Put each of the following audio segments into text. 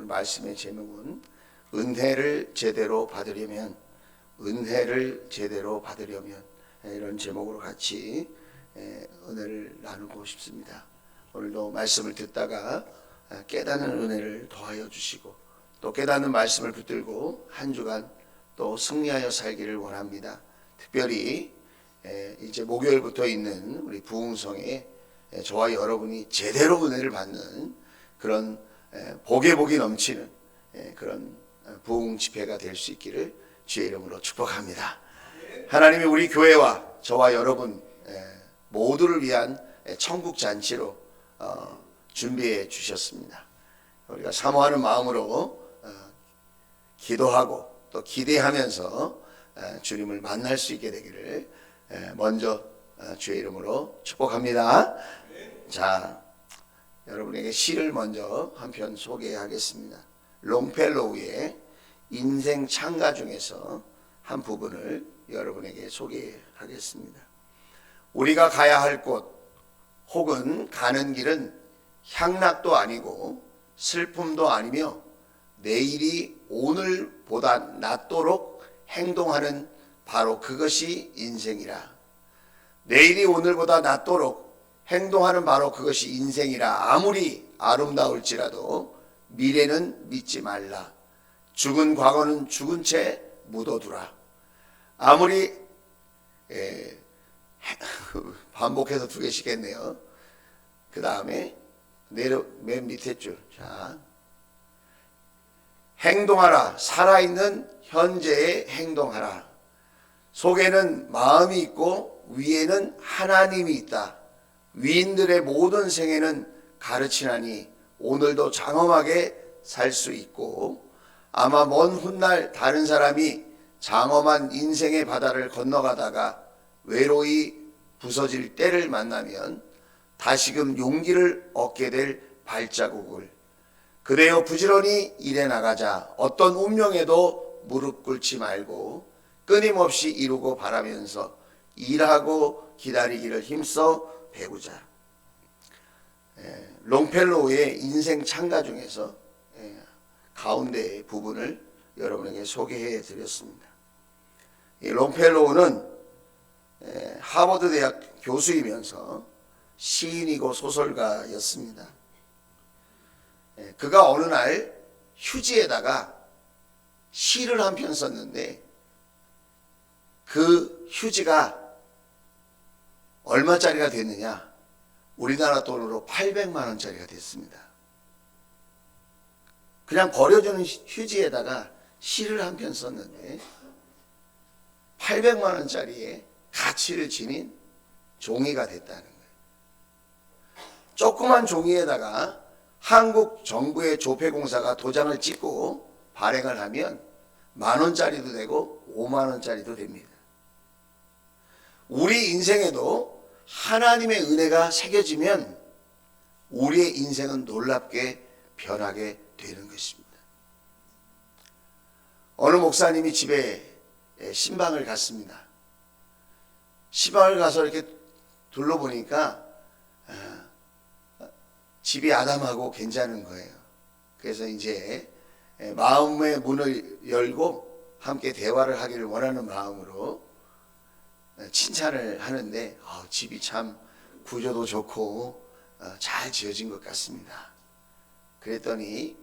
오늘 말씀의 제목은 은혜를 제대로 받으려면 이런 제목으로 같이 은혜를 나누고 싶습니다. 오늘도 말씀을 듣다가 깨닫는 은혜를 더하여 주시고 또 깨닫는 말씀을 붙들고 한 주간 또 승리하여 살기를 원합니다. 특별히 이제 목요일부터 있는 우리 부흥성에 저와 여러분이 제대로 은혜를 받는 그런 복이 넘치는 그런 부흥 집회가 될 수 있기를 주의 이름으로 축복합니다. 하나님이 우리 교회와 저와 여러분 모두를 위한 천국 잔치로 준비해 주셨습니다. 우리가 사모하는 마음으로 기도하고 또 기대하면서 주님을 만날 수 있게 되기를 먼저 주의 이름으로 축복합니다. 자, 여러분에게 시를 먼저 한 편 소개하겠습니다. 롱펠로우의 인생 창가 중에서 한 부분을 여러분에게 소개하겠습니다. 우리가 가야 할 곳 혹은 가는 길은 향락도 아니고 슬픔도 아니며 내일이 오늘보다 낫도록 행동하는 바로 그것이 인생이라. 내일이 오늘보다 낫도록 행동하는 바로 그것이 인생이라. 아무리 아름다울지라도 미래는 믿지 말라. 죽은 과거는 죽은 채 묻어두라. 아무리 반복해서 두 개씩 했네요. 그 다음에 맨 밑에 줄. 자, 행동하라. 살아있는 현재에 행동하라. 속에는 마음이 있고 위에는 하나님이 있다. 위인들의 모든 생애는 가르치나니 오늘도 장엄하게 살 수 있고 아마 먼 훗날 다른 사람이 장엄한 인생의 바다를 건너가다가 외로이 부서질 때를 만나면 다시금 용기를 얻게 될 발자국을 그대여 부지런히 일해 나가자. 어떤 운명에도 무릎 꿇지 말고 끊임없이 이루고 바라면서 일하고 기다리기를 힘써 배우자. 롱펠로우의 인생 창가 중에서 가운데 부분을 여러분에게 소개해 드렸습니다. 이 롱펠로우는 하버드 대학 교수이면서 시인이고 소설가였습니다. 그가 어느 날 휴지에다가 시를 한 편 썼는데 그 휴지가 얼마짜리가 됐느냐? 우리나라 돈으로 800만 원짜리가 됐습니다. 그냥 버려주는 휴지에다가 시를 한 편 썼는데 800만 원짜리의 가치를 지닌 종이가 됐다는 거예요. 조그만 종이에다가 한국 정부의 조폐공사가 도장을 찍고 발행을 하면 10,000원짜리도 되고 50,000원짜리도 됩니다. 우리 인생에도 하나님의 은혜가 새겨지면 우리의 인생은 놀랍게 변하게 되는 것입니다. 어느 목사님이 집에 신방을 갔습니다. 신방을 가서 이렇게 둘러보니까 집이 아담하고 괜찮은 거예요. 그래서 이제 마음의 문을 열고 함께 대화를 하기를 원하는 마음으로 칭찬을 하는데 집이 참 구조도 좋고 잘 지어진 것 같습니다. 그랬더니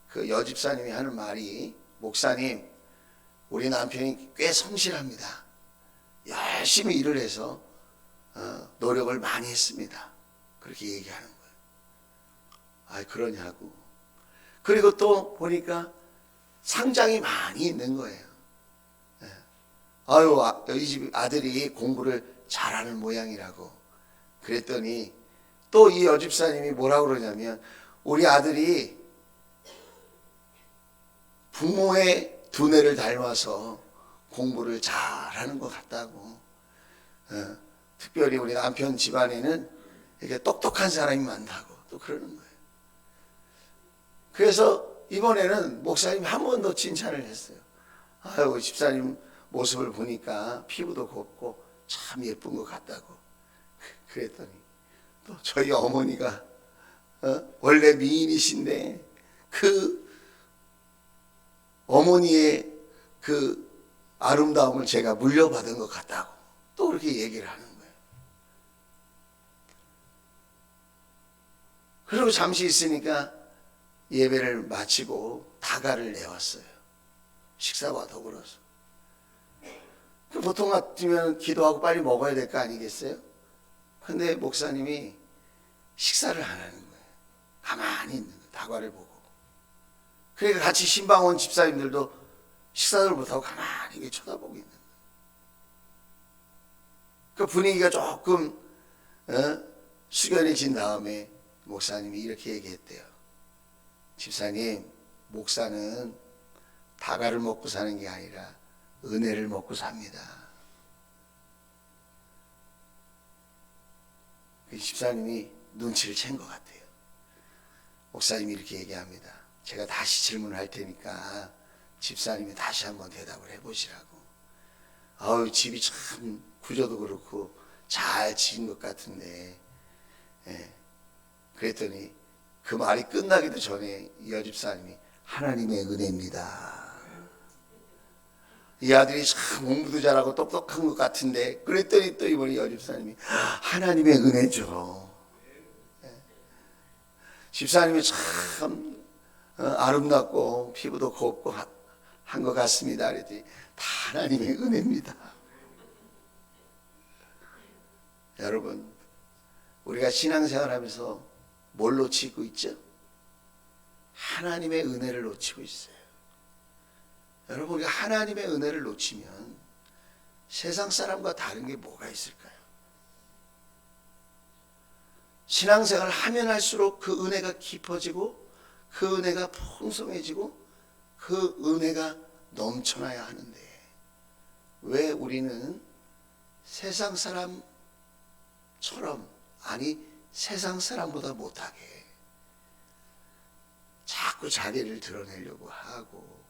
그 여집사님이 하는 말이, 목사님, 우리 남편이 꽤 성실합니다. 열심히 일을 해서 노력을 많이 했습니다. 그렇게 얘기하는 거예요. 그러냐고. 그리고 또 보니까 상장이 많이 있는 거예요. 이 집 아들이 공부를 잘하는 모양이라고. 그랬더니 또 이 여집사님이 뭐라고 그러냐면, 우리 아들이 부모의 두뇌를 닮아서 공부를 잘하는 것 같다고. 특별히 우리 남편 집안에는 이렇게 똑똑한 사람이 많다고 또 그러는 거예요. 그래서 이번에는 목사님이 한 번 더 칭찬을 했어요. 집사님 모습을 보니까 피부도 곱고 참 예쁜 것 같다고. 그랬더니 또 저희 어머니가 원래 미인이신데 그 어머니의 그 아름다움을 제가 물려받은 것 같다고 또 그렇게 얘기를 하는 거예요. 그리고 잠시 있으니까 예배를 마치고 다가를 내왔어요. 식사와 더불어서. 보통 같으면 기도하고 빨리 먹어야 될 거 아니겠어요? 근데 목사님이 식사를 안 하는 거예요. 가만히 있는 거예요. 다과를 보고. 그러니까 같이 신방원 집사님들도 식사를 못하고 가만히 쳐다보고 있는 거예요. 그 분위기가 조금 숙연해진 다음에 목사님이 이렇게 얘기했대요. 집사님, 목사는 다과를 먹고 사는 게 아니라 은혜를 먹고 삽니다. 그 집사님이 눈치를 챈 것 같아요. 목사님이 이렇게 얘기합니다. 제가 다시 질문을 할 테니까 집사님이 다시 한번 대답을 해보시라고. 아우, 집이 참 구조도 그렇고 잘 지은 것 같은데, 그랬더니 그 말이 끝나기도 전에 이 여집사님이 하나님의 은혜입니다. 이 아들이 참 공부도 잘하고 똑똑한 것 같은데, 그랬더니 또 이번에 여집사님이 하나님의 은혜죠. 집사님이 참 아름답고 피부도 곱고 한 것 같습니다. 그랬더니 다 하나님의 은혜입니다. 여러분, 우리가 신앙생활하면서 뭘 놓치고 있죠? 하나님의 은혜를 놓치고 있어요. 여러분, 우리가 하나님의 은혜를 놓치면 세상 사람과 다른 게 뭐가 있을까요? 신앙생활을 하면 할수록 그 은혜가 깊어지고 그 은혜가 풍성해지고 그 은혜가 넘쳐나야 하는데, 왜 우리는 세상 사람처럼, 아니 세상 사람보다 못하게 자꾸 자기를 드러내려고 하고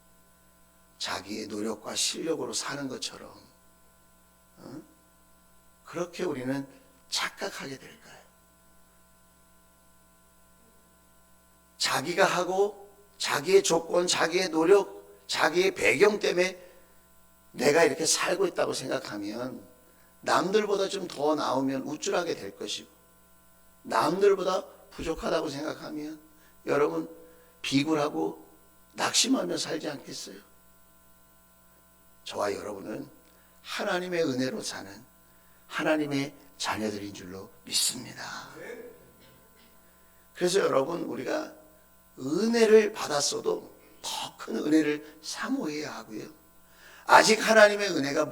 자기의 노력과 실력으로 사는 것처럼 그렇게 우리는 착각하게 될까요? 자기가 하고 자기의 조건, 자기의 노력, 자기의 배경 때문에 내가 이렇게 살고 있다고 생각하면 남들보다 좀 더 나오면 우쭐하게 될 것이고, 남들보다 부족하다고 생각하면 여러분 비굴하고 낙심하며 살지 않겠어요? 저와 여러분은 하나님의 은혜로 사는 하나님의 자녀들인 줄로 믿습니다. 그래서 여러분, 우리가 은혜를 받았어도 더 큰 은혜를 사모해야 하고요. 아직 하나님의 은혜가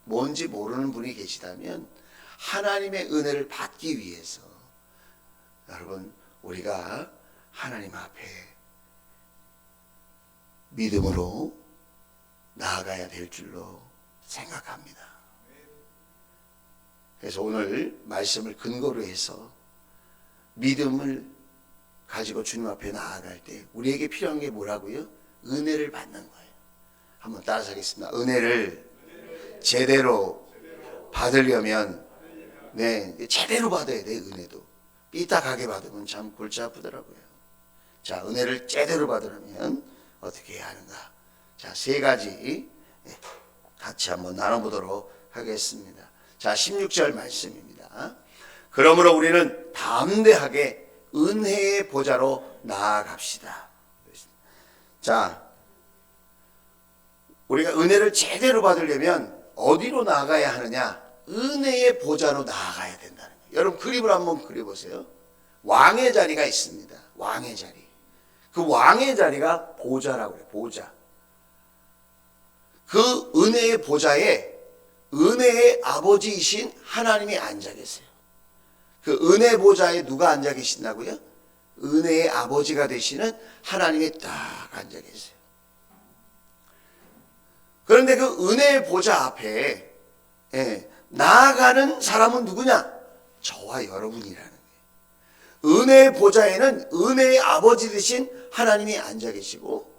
뭔지 모르는 분이 계시다면 하나님의 은혜를 받기 위해서 여러분, 우리가 하나님 앞에 믿음으로 나아가야 될 줄로 생각합니다. 그래서 오늘 말씀을 근거로 해서 믿음을 가지고 주님 앞에 나아갈 때 우리에게 필요한 게 뭐라고요? 은혜를 받는 거예요. 한번 따라서 하겠습니다. 은혜를 제대로 받으려면, 제대로 받아야 돼. 은혜도 삐딱하게 받으면 참 골치 아프더라고요. 자, 은혜를 제대로 받으려면 어떻게 해야 하는가? 자, 세 가지 같이 한번 나눠보도록 하겠습니다. 자, 16절 말씀입니다. 그러므로 우리는 담대하게 은혜의 보좌로 나아갑시다. 자, 우리가 은혜를 제대로 받으려면 어디로 나아가야 하느냐? 은혜의 보좌로 나아가야 된다는 거예요. 여러분, 그림을 한번 그려보세요. 왕의 자리가 있습니다. 왕의 자리. 그 왕의 자리가 보좌라고 해요. 보좌. 그 은혜의 보좌에 은혜의 아버지이신 하나님이 앉아 계세요. 그 은혜 보좌에 누가 앉아 계신다고요? 은혜의 아버지가 되시는 하나님이 딱 앉아 계세요. 그런데 그 은혜의 보좌 앞에 나아가는 사람은 누구냐? 저와 여러분이라는 거예요. 은혜의 보좌에는 은혜의 아버지 되신 하나님이 앉아 계시고,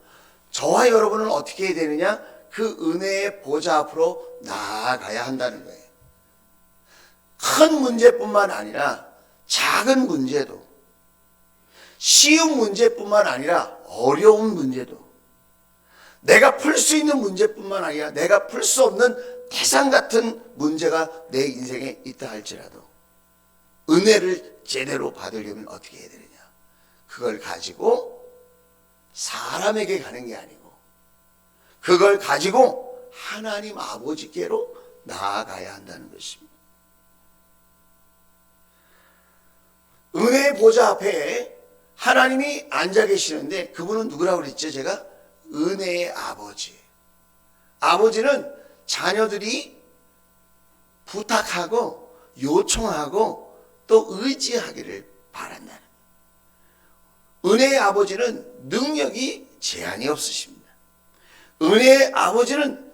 저와 여러분은 어떻게 해야 되느냐? 그 은혜의 보좌 앞으로 나아가야 한다는 거예요. 큰 문제뿐만 아니라 작은 문제도, 쉬운 문제뿐만 아니라 어려운 문제도, 내가 풀 수 있는 문제뿐만 아니라 내가 풀 수 없는 태산 같은 문제가 내 인생에 있다 할지라도 은혜를 제대로 받으려면 어떻게 해야 되느냐? 그걸 가지고 사람에게 가는 게 아니고 그걸 가지고 하나님 아버지께로 나아가야 한다는 것입니다. 은혜의 보좌 앞에 하나님이 앉아 계시는데 그분은 누구라고 그랬죠? 제가 은혜의 아버지. 아버지는 자녀들이 부탁하고 요청하고 또 의지하기를 바란다는 거예요. 은혜의 아버지는 능력이 제한이 없으십니다. 은혜의 아버지는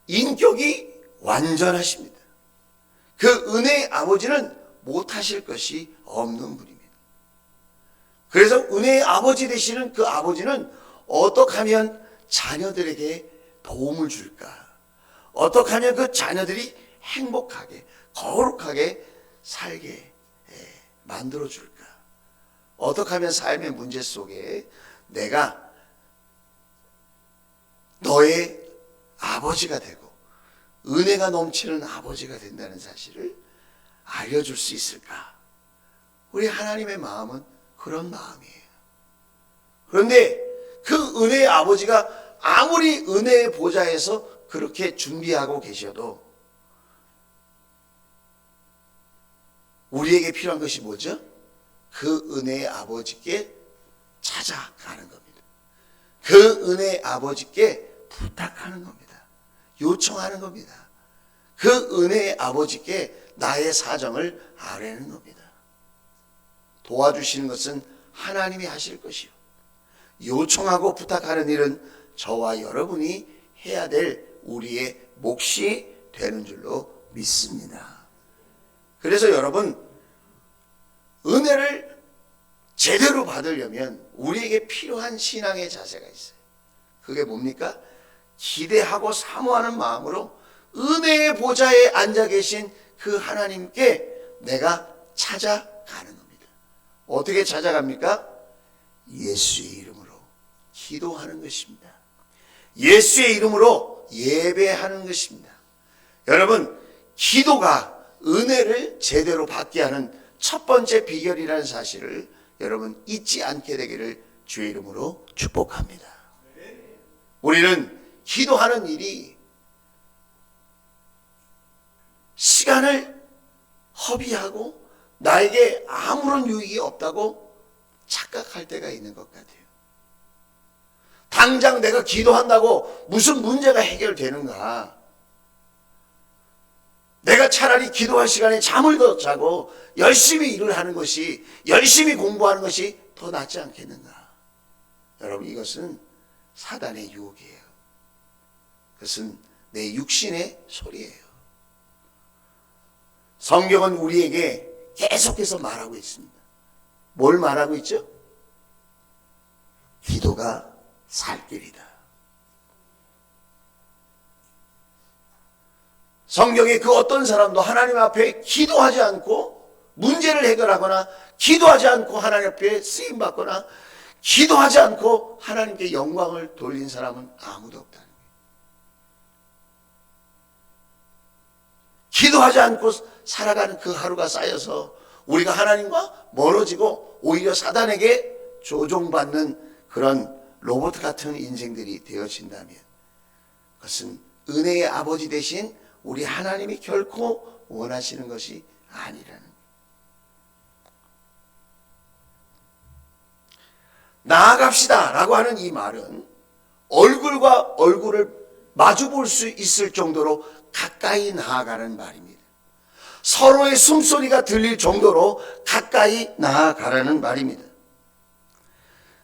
인격이 완전하십니다. 그 은혜의 아버지는 못하실 것이 없는 분입니다. 그래서 은혜의 아버지 되시는 그 아버지는 어떻게 하면 자녀들에게 도움을 줄까? 어떻게 하면 그 자녀들이 행복하게 거룩하게 살게 만들어 줄까? 어떻게 하면 삶의 문제 속에 내가 너의 아버지가 되고 은혜가 넘치는 아버지가 된다는 사실을 알려줄 수 있을까? 우리 하나님의 마음은 그런 마음이에요. 그런데 그 은혜의 아버지가 아무리 은혜의 보좌에서 그렇게 준비하고 계셔도 우리에게 필요한 것이 뭐죠? 그 은혜의 아버지께 찾아가는 겁니다. 그 은혜의 아버지께 부탁하는 겁니다. 요청하는 겁니다. 그 은혜의 아버지께 나의 사정을 아뢰는 겁니다. 도와주시는 것은 하나님이 하실 것이요. 요청하고 부탁하는 일은 저와 여러분이 해야 될 우리의 몫이 되는 줄로 믿습니다. 그래서 여러분, 은혜를 제대로 받으려면 우리에게 필요한 신앙의 자세가 있어요. 그게 뭡니까? 기대하고 사모하는 마음으로 은혜의 보좌에 앉아 계신 그 하나님께 내가 찾아가는 겁니다. 어떻게 찾아갑니까? 예수의 이름으로 기도하는 것입니다. 예수의 이름으로 예배하는 것입니다. 여러분, 기도가 은혜를 제대로 받게 하는 첫 번째 비결이라는 사실을 여러분 잊지 않게 되기를 주의 이름으로 축복합니다. 우리는 기도하는 일이 시간을 허비하고 나에게 아무런 유익이 없다고 착각할 때가 있는 것 같아요. 당장 내가 기도한다고 무슨 문제가 해결되는가? 내가 차라리 기도할 시간에 잠을 더 자고 열심히 일을 하는 것이, 열심히 공부하는 것이 더 낫지 않겠는가? 여러분, 이것은 사단의 유혹이에요. 그것은 내 육신의 소리예요. 성경은 우리에게 계속해서 말하고 있습니다. 뭘 말하고 있죠? 기도가 살 길이다. 성경에 그 어떤 사람도 하나님 앞에 기도하지 않고 문제를 해결하거나 기도하지 않고 하나님 앞에 쓰임받거나 기도하지 않고 하나님께 영광을 돌린 사람은 아무도 없다는 거예요. 기도하지 않고 살아가는 그 하루가 쌓여서 우리가 하나님과 멀어지고 오히려 사단에게 조종받는 그런 로봇 같은 인생들이 되어진다면 그것은 은혜의 아버지 대신 우리 하나님이 결코 원하시는 것이 아니라는 거예요. 나아갑시다 라고 하는 이 말은 얼굴과 얼굴을 마주 볼 수 있을 정도로 가까이 나아가는 말입니다. 서로의 숨소리가 들릴 정도로 가까이 나아가라는 말입니다.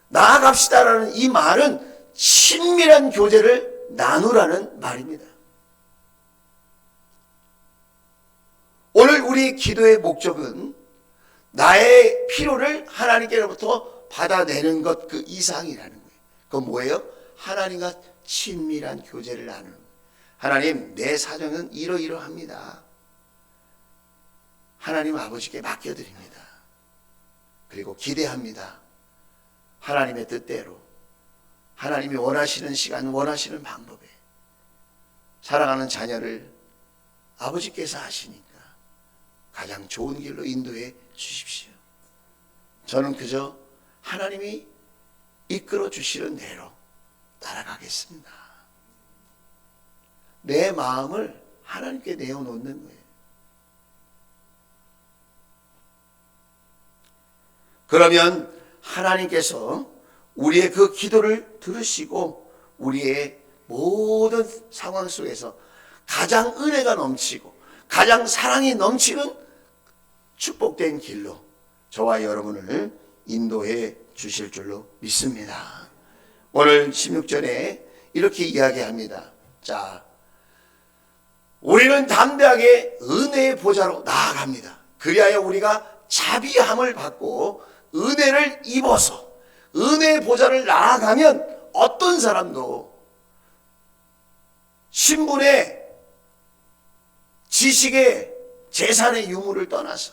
나아갑시다라는 이 말은 친밀한 교제를 나누라는 말입니다. 오늘 우리 기도의 목적은 나의 필요를 하나님께로부터 받아내는 것 그 이상이라는 거예요. 그건 뭐예요? 하나님과 친밀한 교제를 나누는 거예요. 하나님, 내 사정은 이러이러합니다. 하나님 아버지께 맡겨드립니다. 그리고 기대합니다. 하나님의 뜻대로 하나님이 원하시는 시간, 원하시는 방법에 살아가는 자녀를 아버지께서 하시니까 가장 좋은 길로 인도해 주십시오. 저는 그저 하나님이 이끌어 주시는 대로 따라가겠습니다. 내 마음을 하나님께 내어놓는 거예요. 그러면 하나님께서 우리의 그 기도를 들으시고 우리의 모든 상황 속에서 가장 은혜가 넘치고 가장 사랑이 넘치는 축복된 길로 저와 여러분을 인도해 주실 줄로 믿습니다. 오늘 16절에 이렇게 이야기합니다. 자, 우리는 담대하게 은혜의 보좌로 나아갑니다. 그리하여 우리가 자비함을 받고 은혜를 입어서 은혜의 보좌를 나아가면 어떤 사람도 신분의 지식의 재산의 유무를 떠나서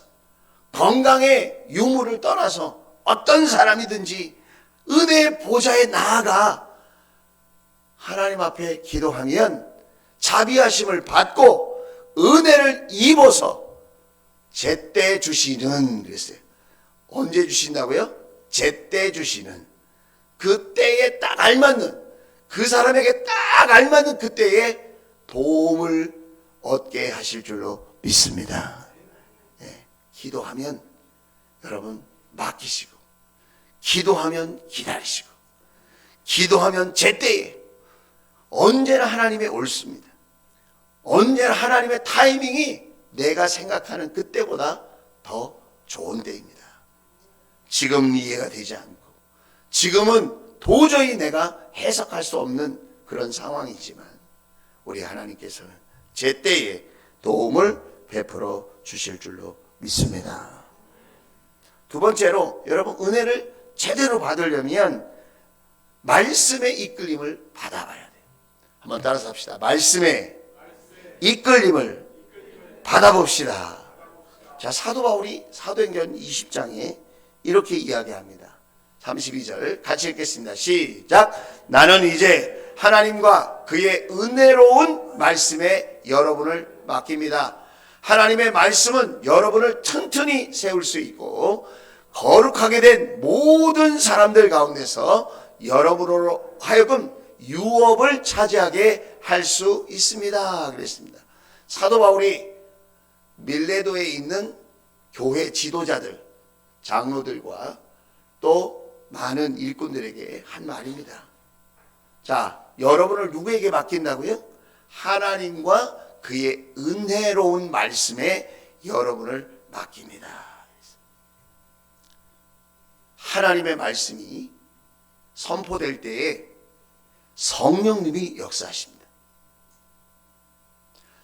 건강의 유무를 떠나서 어떤 사람이든지 은혜의 보좌에 나아가 하나님 앞에 기도하면 자비하심을 받고 은혜를 입어서 제때 주시는 그랬어요. 언제 주신다고요? 제때 주시는 그 때에 딱 알맞는 그 사람에게 딱 알맞는 그 때에 도움을 얻게 하실 줄로 믿습니다. 네, 기도하면 여러분 맡기시고 기도하면 기다리시고 기도하면 제때에 언제나 하나님의 옳습니다. 언제나 하나님의 타이밍이 내가 생각하는 그때보다 더 좋은 때입니다. 지금 이해가 되지 않고 지금은 도저히 내가 해석할 수 없는 그런 상황이지만 우리 하나님께서는 제때에 도움을 베풀어 주실 줄로 믿습니다. 두 번째로 여러분 은혜를 제대로 받으려면 말씀의 이끌림을 받아봐야 돼요. 한번 따라서 합시다. 말씀의 이끌림을 받아봅시다. 자, 사도 바울이 사도행전 20장에 이렇게 이야기합니다. 32절 같이 읽겠습니다. 시작. 나는 이제 하나님과 그의 은혜로운 말씀에 여러분을 맡깁니다. 하나님의 말씀은 여러분을 튼튼히 세울 수 있고 거룩하게 된 모든 사람들 가운데서 여러분으로 하여금 유업을 차지하게 할 수 있습니다. 그랬습니다. 사도 바울이 밀레도에 있는 교회 지도자들, 장로들과 또 많은 일꾼들에게 한 말입니다. 자, 여러분을 누구에게 맡긴다고요? 하나님과 그의 은혜로운 말씀에 여러분을 맡깁니다. 하나님의 말씀이 선포될 때에 성령님이 역사하십니다.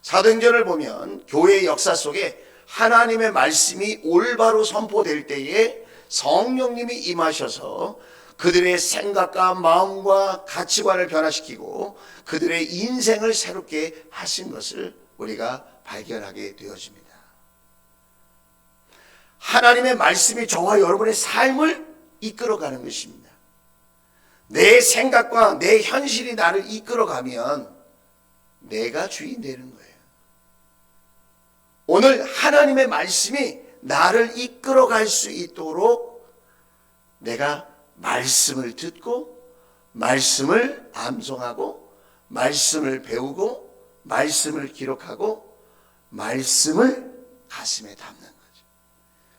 사도행전을 보면 교회의 역사 속에 하나님의 말씀이 올바로 선포될 때에 성령님이 임하셔서 그들의 생각과 마음과 가치관을 변화시키고 그들의 인생을 새롭게 하신 것을 우리가 발견하게 되어집니다. 하나님의 말씀이 저와 여러분의 삶을 이끌어가는 것입니다. 내 생각과 내 현실이 나를 이끌어가면 내가 주인 되는 거예요. 오늘 하나님의 말씀이 나를 이끌어갈 수 있도록 내가 말씀을 듣고 말씀을 암송하고 말씀을 배우고 말씀을 기록하고 말씀을 가슴에 담는 거죠.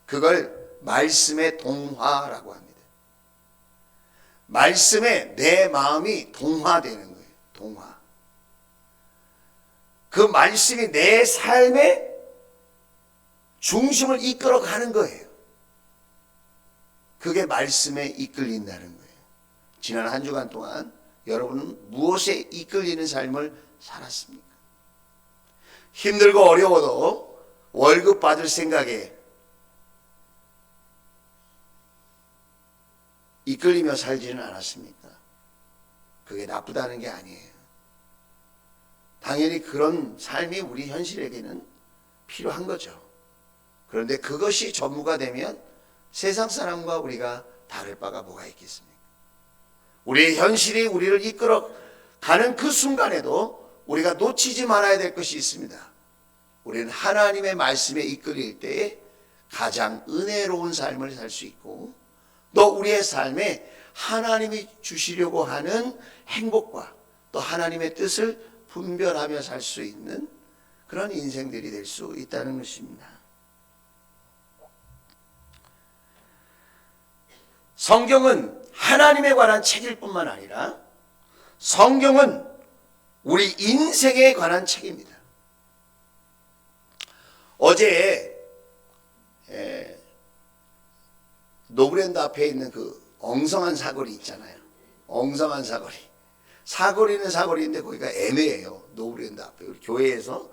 그걸 말씀의 동화라고 합니다. 말씀에 내 마음이 동화되는 거예요. 동화. 그 말씀이 내 삶의 중심을 이끌어가는 거예요. 그게 말씀에 이끌린다는 거예요. 지난 한 주간 동안 여러분은 무엇에 이끌리는 삶을 살았습니까? 힘들고 어려워도 월급 받을 생각에 이끌리며 살지는 않았습니까? 그게 나쁘다는 게 아니에요. 당연히 그런 삶이 우리 현실에게는 필요한 거죠. 그런데 그것이 전부가 되면 세상 사람과 우리가 다를 바가 뭐가 있겠습니까? 우리의 현실이 우리를 이끌어 가는 그 순간에도 우리가 놓치지 말아야 될 것이 있습니다. 우리는 하나님의 말씀에 이끌릴 때에 가장 은혜로운 삶을 살 수 있고, 또 우리의 삶에 하나님이 주시려고 하는 행복과 또 하나님의 뜻을 분별하며 살 수 있는 그런 인생들이 될 수 있다는 것입니다. 성경은 하나님에 관한 책일 뿐만 아니라 성경은 우리 인생에 관한 책입니다. 어제 노브랜드 앞에 있는 그 엉성한 사거리 있잖아요. 엉성한 사거리. 사거리는 사거리인데 거기가 애매해요. 노브랜드 앞에. 우리 교회에서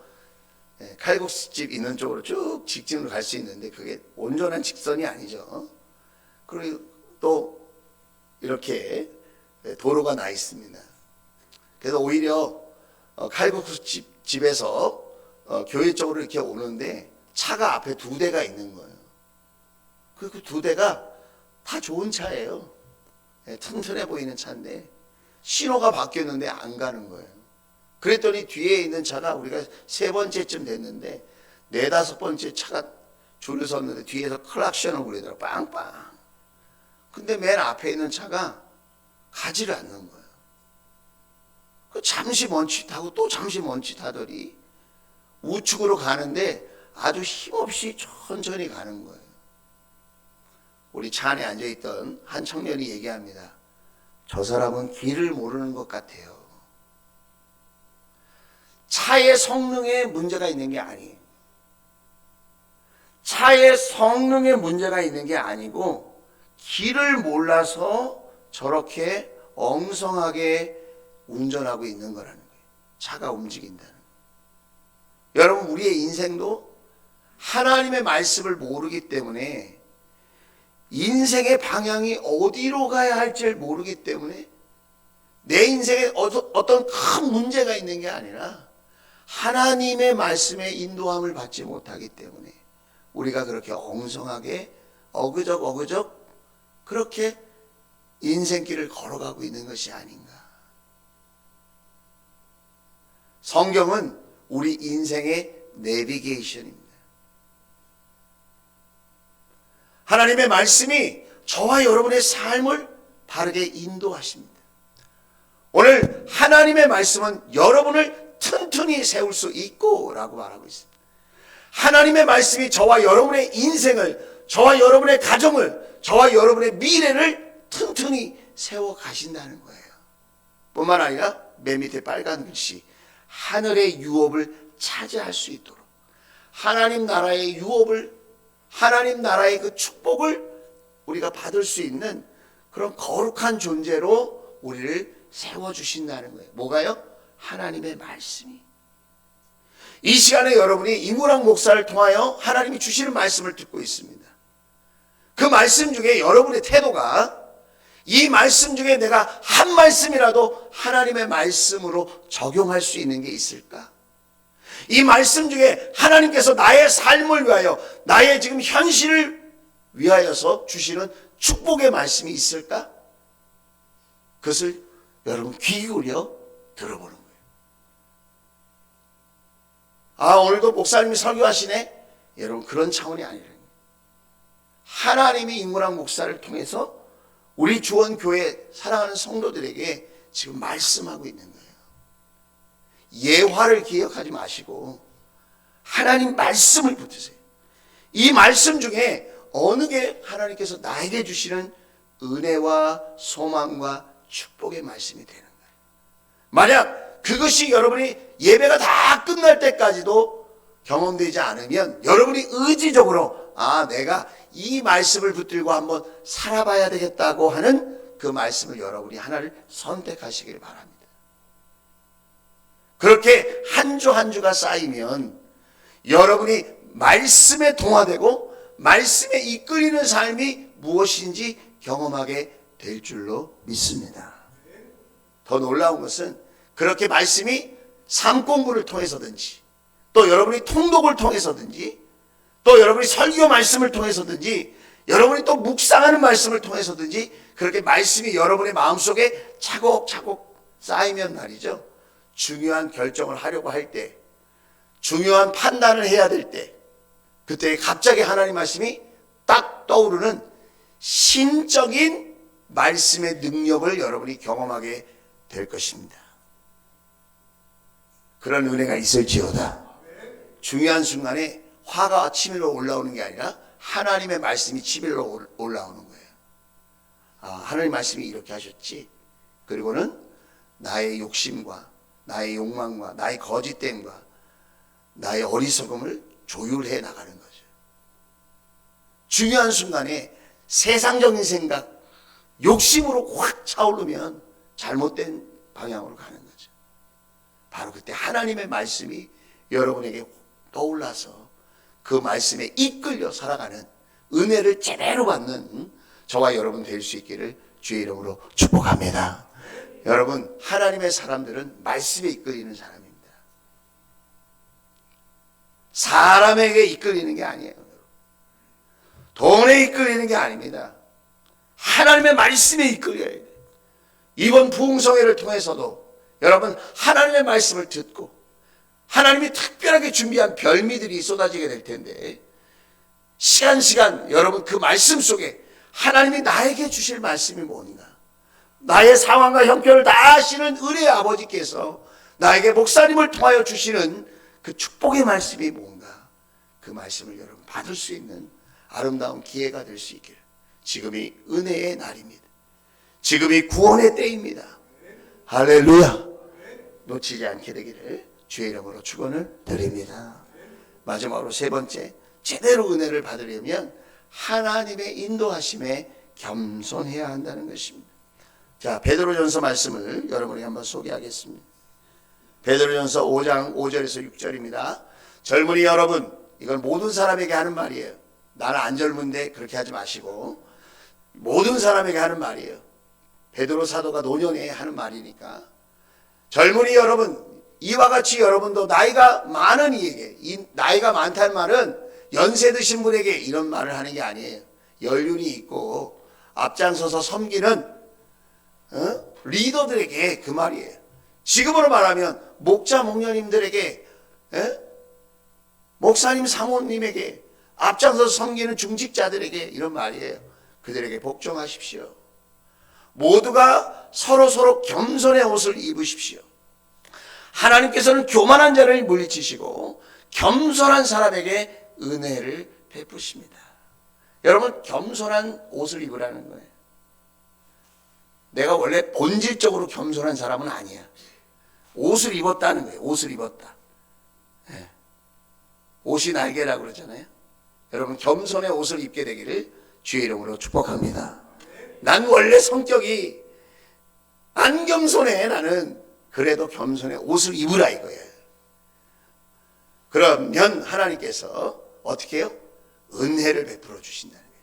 칼국수집 있는 쪽으로 쭉 직진으로 갈 수 있는데 그게 온전한 직선이 아니죠. 그리고 또 이렇게 도로가 나 있습니다. 그래서 오히려 칼국수집에서 교회 쪽으로 이렇게 오는데 차가 앞에 2대가 있는 거예요. 그 2대가 다 좋은 차예요. 튼튼해 보이는 차인데 신호가 바뀌었는데 안 가는 거예요. 그랬더니 뒤에 있는 차가 우리가 3번째쯤 됐는데 4-5번째 차가 줄을 섰는데 뒤에서 클락션을 울리더라고요. 빵빵. 근데 맨 앞에 있는 차가 가지를 않는 거예요. 잠시 멈칫하고 또 잠시 멈칫하더니 우측으로 가는데 아주 힘없이 천천히 가는 거예요. 우리 차 안에 앉아있던 한 청년이 얘기합니다. 저 사람은 길을 모르는 것 같아요. 차의 성능에 문제가 있는 게 아니에요. 차의 성능에 문제가 있는 게 아니고 길을 몰라서 저렇게 엉성하게 운전하고 있는 거라는 거예요. 차가 움직인다는 거예요. 여러분, 우리의 인생도 하나님의 말씀을 모르기 때문에 인생의 방향이 어디로 가야 할지를 모르기 때문에 내 인생에 어떤 큰 문제가 있는 게 아니라 하나님의 말씀에 인도함을 받지 못하기 때문에 우리가 그렇게 엉성하게 어그적 그렇게 인생길을 걸어가고 있는 것이 아닌가. 성경은 우리 인생의 내비게이션입니다. 하나님의 말씀이 저와 여러분의 삶을 바르게 인도하십니다. 오늘 하나님의 말씀은 여러분을 튼튼히 세울 수 있고 라고 말하고 있습니다. 하나님의 말씀이 저와 여러분의 인생을, 저와 여러분의 가정을, 저와 여러분의 미래를 튼튼히 세워 가신다는 거예요. 뿐만 아니라 맨 밑에 빨간 글씨, 하늘의 유업을 차지할 수 있도록 하나님 나라의 유업을, 하나님 나라의 그 축복을 우리가 받을 수 있는 그런 거룩한 존재로 우리를 세워주신다는 거예요. 뭐가요? 하나님의 말씀이. 이 시간에 여러분이 이무랑 목사를 통하여 하나님이 주시는 말씀을 듣고 있습니다. 그 말씀 중에 여러분의 태도가 이 말씀 중에 내가 한 말씀이라도 하나님의 말씀으로 적용할 수 있는 게 있을까? 이 말씀 중에 하나님께서 나의 삶을 위하여, 나의 지금 현실을 위하여서 주시는 축복의 말씀이 있을까? 그것을 여러분 귀 기울여 들어보는 거예요. 아, 오늘도 목사님이 설교하시네? 여러분, 그런 차원이 아니라 하나님이 인문학 목사를 통해서 우리 주원교회 사랑하는 성도들에게 지금 말씀하고 있는 거예요. 예화를 기억하지 마시고 하나님 말씀을 붙으세요. 이 말씀 중에 어느 게 하나님께서 나에게 주시는 은혜와 소망과 축복의 말씀이 되는 거예요. 만약 그것이 여러분이 예배가 다 끝날 때까지도 경험되지 않으면 여러분이 의지적으로 내가 이 말씀을 붙들고 한번 살아봐야 되겠다고 하는 그 말씀을 여러분이 하나를 선택하시길 바랍니다. 그렇게 한 주 한 주가 쌓이면 여러분이 말씀에 동화되고 말씀에 이끌리는 삶이 무엇인지 경험하게 될 줄로 믿습니다. 더 놀라운 것은 그렇게 말씀이 삶 공부를 통해서든지 또 여러분이 통독을 통해서든지 또 여러분이 설교 말씀을 통해서든지 여러분이 또 묵상하는 말씀을 통해서든지 그렇게 말씀이 여러분의 마음속에 차곡차곡 쌓이면 말이죠, 중요한 결정을 하려고 할 때, 중요한 판단을 해야 될 때, 그때 갑자기 하나님 말씀이 딱 떠오르는 신적인 말씀의 능력을 여러분이 경험하게 될 것입니다. 그런 은혜가 있을지어다. 중요한 순간에 화가 치밀어 올라오는 게 아니라 하나님의 말씀이 치밀어 올라오는 거예요. 아, 하나님 말씀이 이렇게 하셨지. 그리고는 나의 욕심과 나의 욕망과 나의 거짓됨과 나의 어리석음을 조율해 나가는 거죠. 중요한 순간에 세상적인 생각, 욕심으로 확 차오르면 잘못된 방향으로 가는 거죠. 바로 그때 하나님의 말씀이 여러분에게 떠올라서 그 말씀에 이끌려 살아가는 은혜를 제대로 받는 저와 여러분 될 수 있기를 주의 이름으로 축복합니다. 여러분, 하나님의 사람들은 말씀에 이끌리는 사람입니다. 사람에게 이끌리는 게 아니에요. 돈에 이끌리는 게 아닙니다. 하나님의 말씀에 이끌려야 돼요. 이번 부흥성회를 통해서도 여러분 하나님의 말씀을 듣고 하나님이 특별하게 준비한 별미들이 쏟아지게 될 텐데, 시간 여러분 그 말씀 속에 하나님이 나에게 주실 말씀이 뭔가, 나의 상황과 형편을 다 아시는 은혜의 아버지께서 나에게 목사님을 통하여 주시는 그 축복의 말씀이 뭔가, 그 말씀을 여러분 받을 수 있는 아름다운 기회가 될 수 있기를. 지금이 은혜의 날입니다. 지금이 구원의 때입니다. 할렐루야. 놓치지 않게 되기를 주의 이름으로 축원을 드립니다. 마지막으로 세 번째, 제대로 은혜를 받으려면 하나님의 인도하심에 겸손해야 한다는 것입니다. 자, 베드로전서 말씀을 여러분에게 한번 소개하겠습니다. 베드로전서 5장 5절에서 6절입니다. 젊은이 여러분, 이건 모든 사람에게 하는 말이에요. 나는 안 젊은데 그렇게 하지 마시고 모든 사람에게 하는 말이에요. 베드로 사도가 노년에 하는 말이니까. 젊은이 여러분, 이와 같이 여러분도 나이가 많은 이에게, 이 나이가 많다는 말은 연세 드신 분에게 이런 말을 하는 게 아니에요. 연륜이 있고 앞장서서 섬기는 리더들에게 그 말이에요. 지금으로 말하면 목자 목녀님들에게, 목사님 사모님에게, 앞장서서 섬기는 중직자들에게 이런 말이에요. 그들에게 복종하십시오. 모두가 서로 겸손의 옷을 입으십시오. 하나님께서는 교만한 자를 물리치시고 겸손한 사람에게 은혜를 베푸십니다. 여러분, 겸손한 옷을 입으라는 거예요. 내가 원래 본질적으로 겸손한 사람은 아니야. 옷을 입었다는 거예요. 옷을 입었다. 네. 옷이 날개라고 그러잖아요. 여러분, 겸손의 옷을 입게 되기를 주의 이름으로 축복합니다. 난 원래 성격이 안 겸손해. 나는 그래도 겸손의 옷을 입으라 이거예요. 그러면 하나님께서 어떻게 해요? 은혜를 베풀어 주신다는 거예요.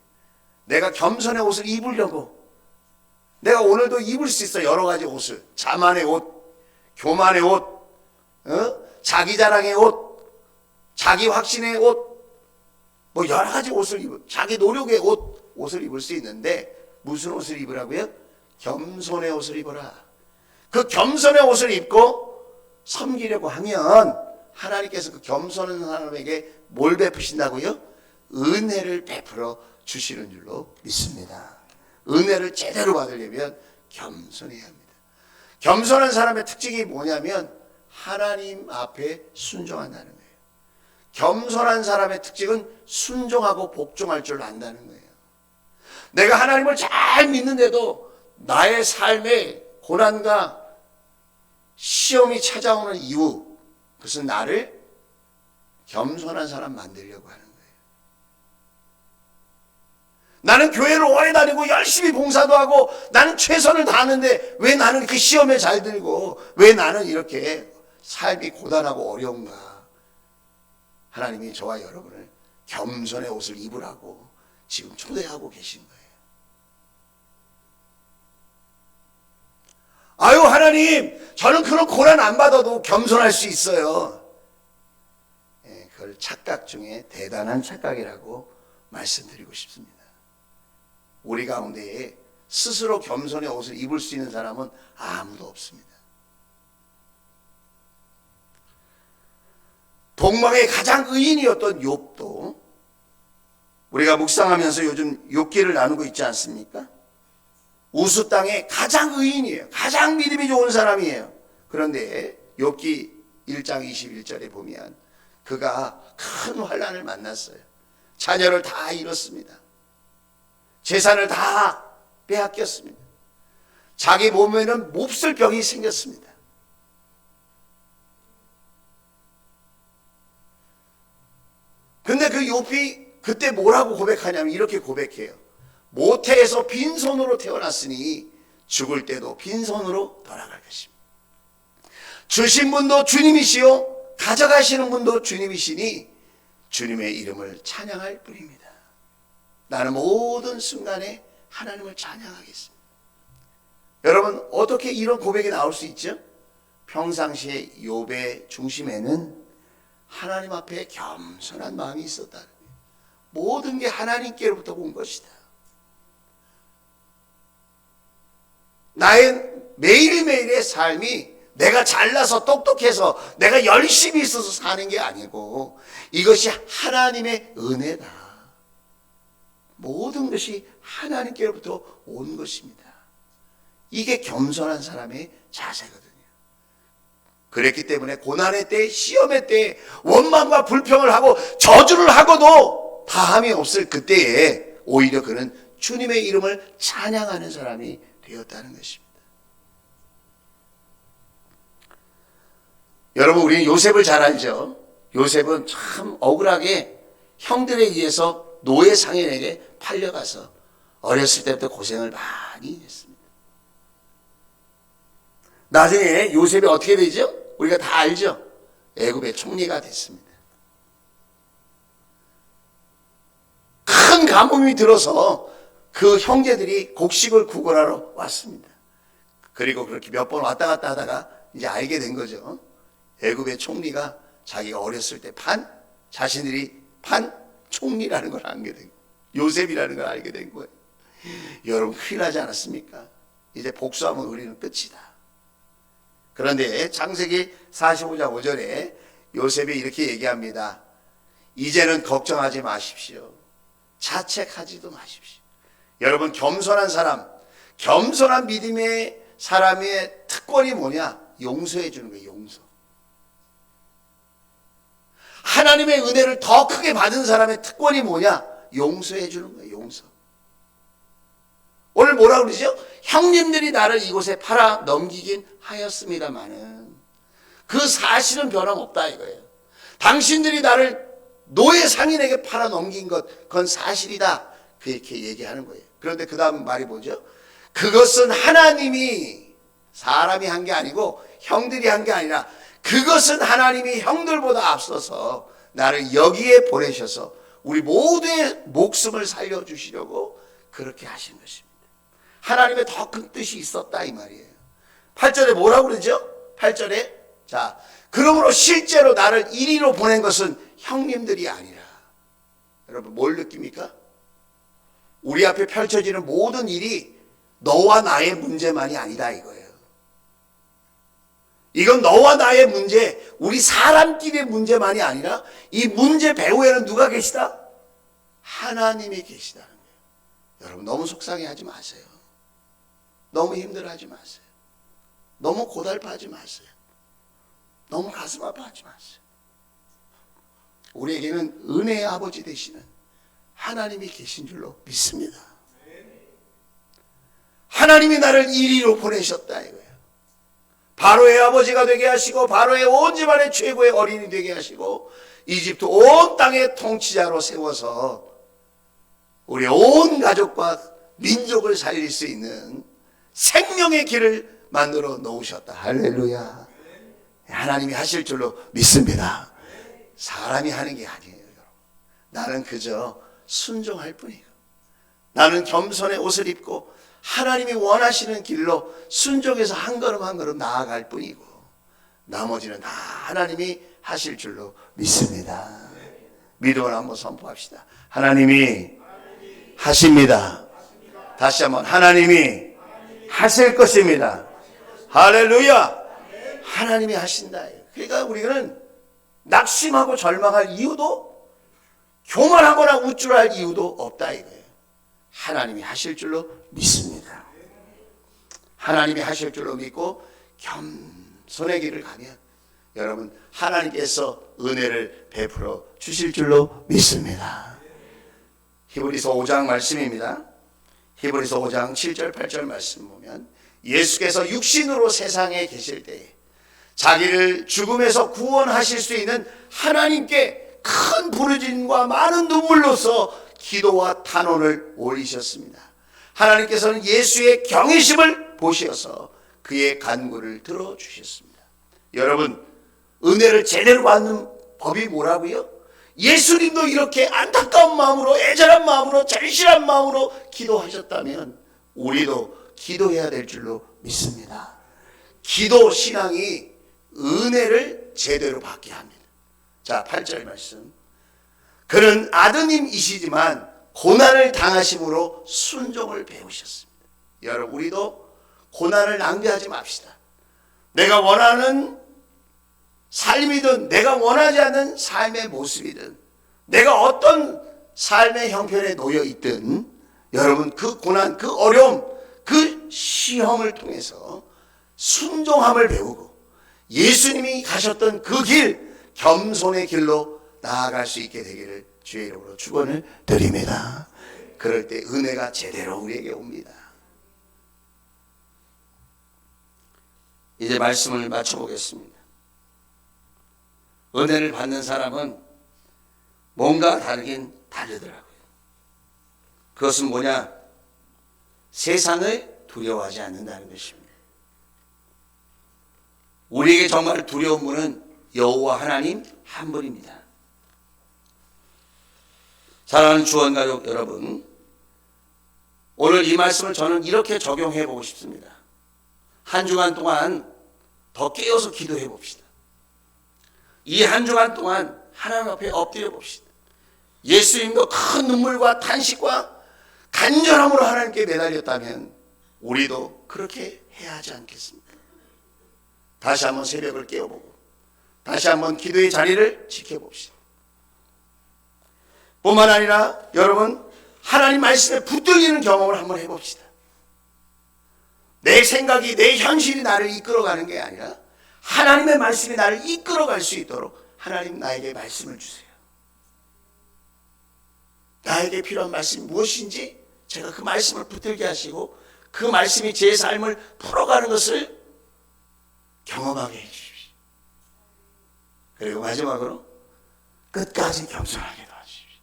내가 겸손의 옷을 입으려고, 내가 오늘도 입을 수 있어. 여러 가지 옷을. 자만의 옷, 교만의 옷, 자기 자랑의 옷, 자기 확신의 옷, 뭐 여러 가지 옷을 자기 노력의 옷을 입을 수 있는데, 무슨 옷을 입으라고요? 겸손의 옷을 입어라. 그 겸손의 옷을 입고 섬기려고 하면 하나님께서 그 겸손한 사람에게 뭘 베푸신다고요? 은혜를 베풀어 주시는 줄로 믿습니다. 은혜를 제대로 받으려면 겸손해야 합니다. 겸손한 사람의 특징이 뭐냐면 하나님 앞에 순종한다는 거예요. 겸손한 사람의 특징은 순종하고 복종할 줄 안다는 거예요. 내가 하나님을 잘 믿는데도 나의 삶에 고난과 시험이 찾아오는 이유, 그것은 나를 겸손한 사람 만들려고 하는 거예요. 나는 교회를 오래 다니고 열심히 봉사도 하고 나는 최선을 다하는데 왜 나는 그 시험에 잘 들고 왜 나는 이렇게 삶이 고단하고 어려운가? 하나님이 저와 여러분을 겸손의 옷을 입으라고 지금 초대하고 계신 거예요. 아유, 하나님, 저는 그런 고난 안 받아도 겸손할 수 있어요. 그걸 착각 중에 대단한 착각이라고 말씀드리고 싶습니다. 우리 가운데에 스스로 겸손의 옷을 입을 수 있는 사람은 아무도 없습니다. 동방의 가장 의인이었던 욥도 우리가 묵상하면서 요즘 욥기를 나누고 있지 않습니까? 우수 땅의 가장 의인이에요. 가장 믿음이 좋은 사람이에요. 그런데 욥기 1장 21절에 보면 그가 큰 환난을 만났어요. 자녀를 다 잃었습니다. 재산을 다 빼앗겼습니다. 자기 몸에는 몹쓸 병이 생겼습니다. 근데 그 욥이 그때 뭐라고 고백하냐면 이렇게 고백해요. 모태에서 빈손으로 태어났으니 죽을 때도 빈손으로 돌아갈 것입니다. 주신 분도 주님이시요 가져가시는 분도 주님이시니 주님의 이름을 찬양할 뿐입니다. 나는 모든 순간에 하나님을 찬양하겠습니다. 여러분 어떻게 이런 고백이 나올 수 있죠? 평상시에 욥의 중심에는 하나님 앞에 겸손한 마음이 있었다는 거예요. 모든 게 하나님께로부터 온 것이다. 나의 매일매일의 삶이 내가 잘나서 똑똑해서 내가 열심히 있어서 사는 게 아니고 이것이 하나님의 은혜다. 모든 것이 하나님께로부터 온 것입니다. 이게 겸손한 사람의 자세거든요. 그랬기 때문에 고난의 때, 시험의 때 원망과 불평을 하고 저주를 하고도 다함이 없을 그때에 오히려 그는 주님의 이름을 찬양하는 사람이 되었다는 것입니다. 여러분 우리는 요셉을 잘 알죠. 요셉은 참 억울하게 형들에 의해서 노예 상인에게 팔려가서 어렸을 때부터 고생을 많이 했습니다. 나중에 요셉이 어떻게 되죠? 우리가 다 알죠. 애굽의 총리가 됐습니다. 큰 가뭄이 들어서 그 형제들이 곡식을 구걸하러 왔습니다. 그리고 그렇게 몇 번 왔다 갔다 하다가 이제 알게 된 거죠. 애굽의 총리가 자기가 어렸을 때 자신들이 총리라는 걸 알게 된 거예요. 요셉이라는 걸 알게 된 거예요. 여러분 큰일 나지 않았습니까? 이제 복수하면 우리는 끝이다. 그런데 창세기 45장 5절에 요셉이 이렇게 얘기합니다. 이제는 걱정하지 마십시오. 자책하지도 마십시오. 여러분 겸손한 사람, 겸손한 믿음의 사람의 특권이 뭐냐? 용서해 주는 거예요. 용서. 하나님의 은혜를 더 크게 받은 사람의 특권이 뭐냐? 용서해 주는 거예요. 용서. 오늘 뭐라 그러죠? 형님들이 나를 이곳에 팔아 넘기긴 하였습니다마는 그 사실은 변함없다 이거예요. 당신들이 나를 노예 상인에게 팔아 넘긴 것 그건 사실이다. 그렇게 얘기하는 거예요. 그런데 그 다음 말이 뭐죠? 그것은 하나님이 사람이 한 게 아니고 형들이 한 게 아니라 그것은 하나님이 형들보다 앞서서 나를 여기에 보내셔서 우리 모두의 목숨을 살려주시려고 그렇게 하신 것입니다. 하나님의 더 큰 뜻이 있었다 이 말이에요. 8절에 뭐라고 그러죠? 8절에 자 그러므로 실제로 나를 이리로 보낸 것은 형님들이 아니라 여러분 뭘 느낍니까? 우리 앞에 펼쳐지는 모든 일이 너와 나의 문제만이 아니다 이거예요. 이건 너와 나의 문제, 우리 사람끼리의 문제만이 아니라 이 문제 배후에는 누가 계시다? 하나님이 계시다는 거예요. 여러분 너무 속상해하지 마세요. 너무 힘들어하지 마세요. 너무 고달파하지 마세요. 너무 가슴 아파하지 마세요. 우리에게는 은혜의 아버지 되시는 하나님이 계신 줄로 믿습니다. 하나님이 나를 이리로 보내셨다 이거예요. 바로의 아버지가 되게 하시고 바로의 온 집안의 최고의 어린이 되게 하시고 이집트 온 땅의 통치자로 세워서 우리 온 가족과 민족을 살릴 수 있는 생명의 길을 만들어 놓으셨다. 할렐루야. 하나님이 하실 줄로 믿습니다. 사람이 하는 게 아니에요. 나는 그저 순종할 뿐이고 나는 겸손의 옷을 입고 하나님이 원하시는 길로 순종해서 한 걸음 한 걸음 나아갈 뿐이고 나머지는 다 하나님이 하실 줄로 믿습니다. 믿음을 한번 선포합시다. 하나님이 하십니다. 다시 한번 하나님이 하실 것입니다. 할렐루야. 하나님이 하신다. 그러니까 우리는 낙심하고 절망할 이유도, 교만하거나 우쭐할 이유도 없다 이거예요. 하나님이 하실 줄로 믿습니다. 하나님이 하실 줄로 믿고 겸손의 길을 가면 여러분 하나님께서 은혜를 베풀어 주실 줄로 믿습니다. 히브리서 5장 말씀입니다. 히브리서 5장 7절 8절 말씀 보면 예수께서 육신으로 세상에 계실 때에 자기를 죽음에서 구원하실 수 있는 하나님께 큰 부르짖음과 많은 눈물로서 기도와 탄원을 올리셨습니다. 하나님께서는 예수의 경외심을 보셔서 그의 간구를 들어주셨습니다. 여러분, 은혜를 제대로 받는 법이 뭐라고요? 예수님도 이렇게 안타까운 마음으로, 애절한 마음으로, 절실한 마음으로 기도하셨다면 우리도 기도해야 될 줄로 믿습니다. 기도 신앙이 은혜를 제대로 받게 합니다. 자, 8절 말씀. 그는 아드님이시지만 고난을 당하심으로 순종을 배우셨습니다. 여러분, 우리도 고난을 낭비하지 맙시다. 내가 원하는 삶이든 내가 원하지 않는 삶의 모습이든 내가 어떤 삶의 형편에 놓여 있든 여러분 그 고난, 그 어려움, 그 시험을 통해서 순종함을 배우고 예수님이 가셨던 그 길, 겸손의 길로 나아갈 수 있게 되기를 주의 이름으로 축원을 드립니다. 그럴 때 은혜가 제대로 우리에게 옵니다. 이제 말씀을 마쳐보겠습니다. 은혜를 받는 사람은 뭔가 다르긴 다르더라고요. 그것은 뭐냐? 세상을 두려워하지 않는다는 것입니다. 우리에게 정말 두려운 분은 여호와 하나님 한 분입니다. 사랑하는 주원가족 여러분, 오늘 이 말씀을 저는 이렇게 적용해 보고 싶습니다. 한 주간 동안 더 깨어서 기도해 봅시다. 이 한 주간 동안 하나님 앞에 엎드려 봅시다. 예수님도 큰 눈물과 탄식과 간절함으로 하나님께 매달렸다면 우리도 그렇게 해야 하지 않겠습니까? 다시 한번 새벽을 깨워보고 다시 한번 기도의 자리를 지켜봅시다. 뿐만 아니라 여러분 하나님 말씀에 붙들리는 경험을 한번 해봅시다. 내 생각이, 내 현실이 나를 이끌어가는 게 아니라 하나님의 말씀이 나를 이끌어갈 수 있도록 하나님 나에게 말씀을 주세요. 나에게 필요한 말씀이 무엇인지 제가 그 말씀을 붙들게 하시고 그 말씀이 제 삶을 풀어가는 것을 경험하게 해주십시오. 그리고 마지막으로 끝까지 겸손하게 도와주십시오.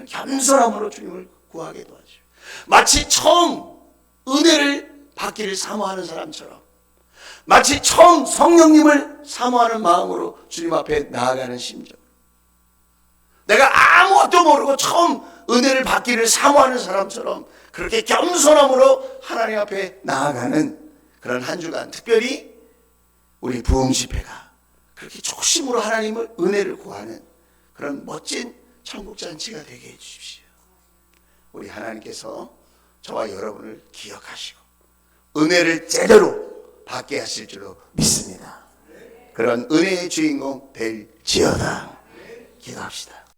겸손함으로 주님을 구하게 도와주십시오. 마치 처음 은혜를 받기를 사모하는 사람처럼, 마치 처음 성령님을 사모하는 마음으로 주님 앞에 나아가는 심정, 내가 아무것도 모르고 처음 은혜를 받기를 사모하는 사람처럼 그렇게 겸손함으로 하나님 앞에 나아가는 그런 한 주간, 특별히 우리 부흥 집회가 그렇게 조심으로 하나님을 은혜를 구하는 그런 멋진 천국 잔치가 되게 해주십시오. 우리 하나님께서 저와 여러분을 기억하시고 은혜를 제대로 받게 하실 줄로 믿습니다. 그런 은혜의 주인공 될지어다. 기도합시다.